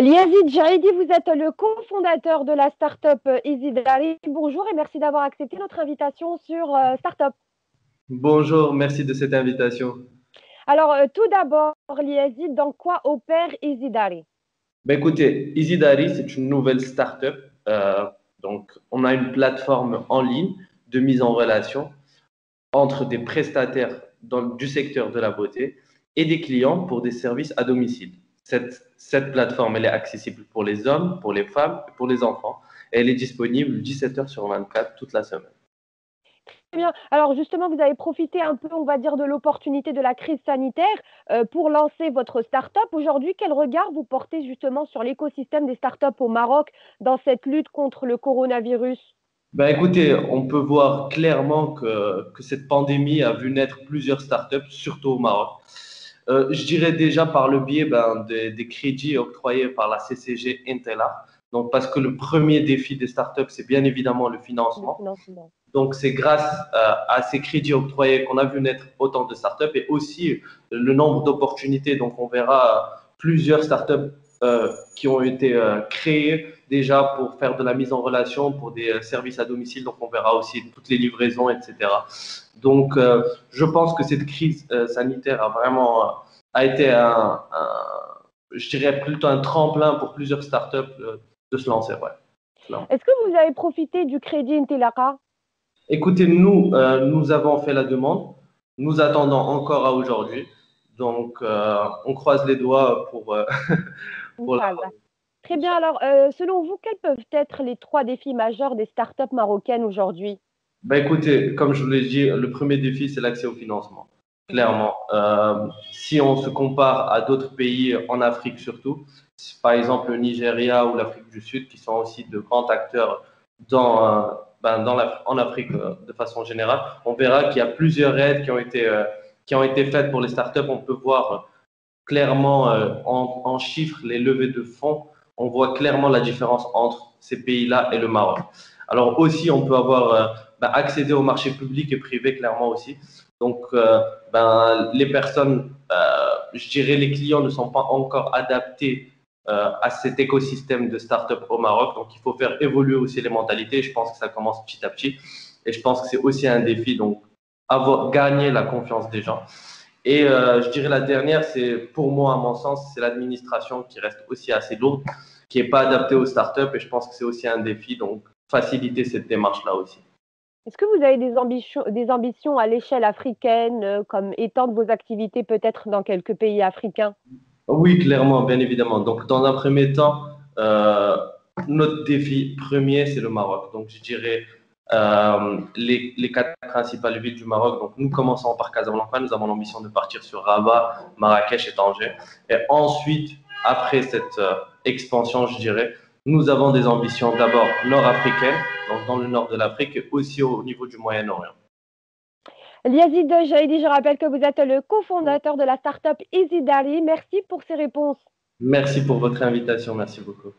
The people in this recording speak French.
Yazid Jaidi, vous êtes le cofondateur de la start-up EasyDari. Bonjour et merci d'avoir accepté notre invitation sur Startup. Bonjour, merci de cette invitation. Alors, tout d'abord, Yazid, dans quoi opère EasyDari? Ben écoutez, EasyDari, c'est une nouvelle startup. Donc, on a une plateforme en ligne de mise en relation entre des prestataires du secteur de la beauté et des clients pour des services à domicile. Cette plateforme, elle est accessible pour les hommes, pour les femmes et pour les enfants. Et elle est disponible 17 heures sur 24 toute la semaine. Très bien. Alors, justement, vous avez profité un peu, on va dire, de l'opportunité de la crise sanitaire pour lancer votre start-up. Aujourd'hui, quel regard vous portez justement sur l'écosystème des start-up au Maroc dans cette lutte contre le coronavirus? Ben écoutez, on peut voir clairement que cette pandémie a vu naître plusieurs startups, surtout au Maroc. Je dirais déjà par le biais des crédits octroyés par la CCG Intella. Donc, parce que le premier défi des startups, c'est bien évidemment le Le financement. financement. Donc, c'est grâce à ces crédits octroyés qu'on a vu naître autant de startups et aussi le nombre d'opportunités. Donc, on verra plusieurs startups qui ont été créées déjà pour faire de la mise en relation pour des services à domicile. Donc, on verra aussi toutes les livraisons, etc. Donc, je pense que cette crise sanitaire a vraiment a été je dirais plutôt un tremplin pour plusieurs startups de se lancer. Ouais, clairement. Est-ce que vous avez profité du crédit Intelaka? Écoutez, nous avons fait la demande. Nous attendons encore à aujourd'hui. Donc, on croise les doigts pour la. Inch'Allah. Très bien. Alors, selon vous, quels peuvent être les trois défis majeurs des startups marocaines aujourd'hui? Ben écoutez, comme je vous l'ai dit, le premier défi, c'est l'accès au financement. Mhm. Clairement, si on se compare à d'autres pays en Afrique surtout, par exemple le Nigeria ou l'Afrique du Sud, qui sont aussi de grands acteurs en Afrique de façon générale, on verra qu'il y a plusieurs aides qui ont été faites pour les startups. On peut voir clairement en chiffres les levées de fonds. On voit clairement la différence entre ces pays-là et le Maroc. Alors aussi, on peut avoir accéder au marché public et privé clairement aussi. Donc, les personnes, je dirais, les clients ne sont pas encore adaptés à cet écosystème de start-up au Maroc. Donc, il faut faire évoluer aussi les mentalités. Je pense que ça commence petit à petit. Et je pense que c'est aussi un défi. Donc, avoir gagné la confiance des gens. Et je dirais la dernière, c'est pour moi, à mon sens, c'est l'administration qui reste aussi assez lourde, qui n'est pas adaptée aux startups. Et je pense que c'est aussi un défi. Donc, faciliter cette démarche-là aussi. Est-ce que vous avez des ambitions à l'échelle africaine, comme étendre vos activités peut-être dans quelques pays africains? Oui, clairement, bien évidemment. Donc, dans un premier temps, notre défi premier, c'est le Maroc. Donc, je dirais les quatre principales villes du Maroc. Donc, nous commençons par Casablanca. Nous avons l'ambition de partir sur Rabat, Marrakech et Tanger. Et ensuite, après cette expansion, je dirais, nous avons des ambitions d'abord nord-africaines, donc dans le nord de l'Afrique, et aussi au niveau du Moyen-Orient. Yazid Jaidi, je rappelle que vous êtes le cofondateur de la startup EasyDari. Merci pour ces réponses. Merci pour votre invitation. Merci beaucoup.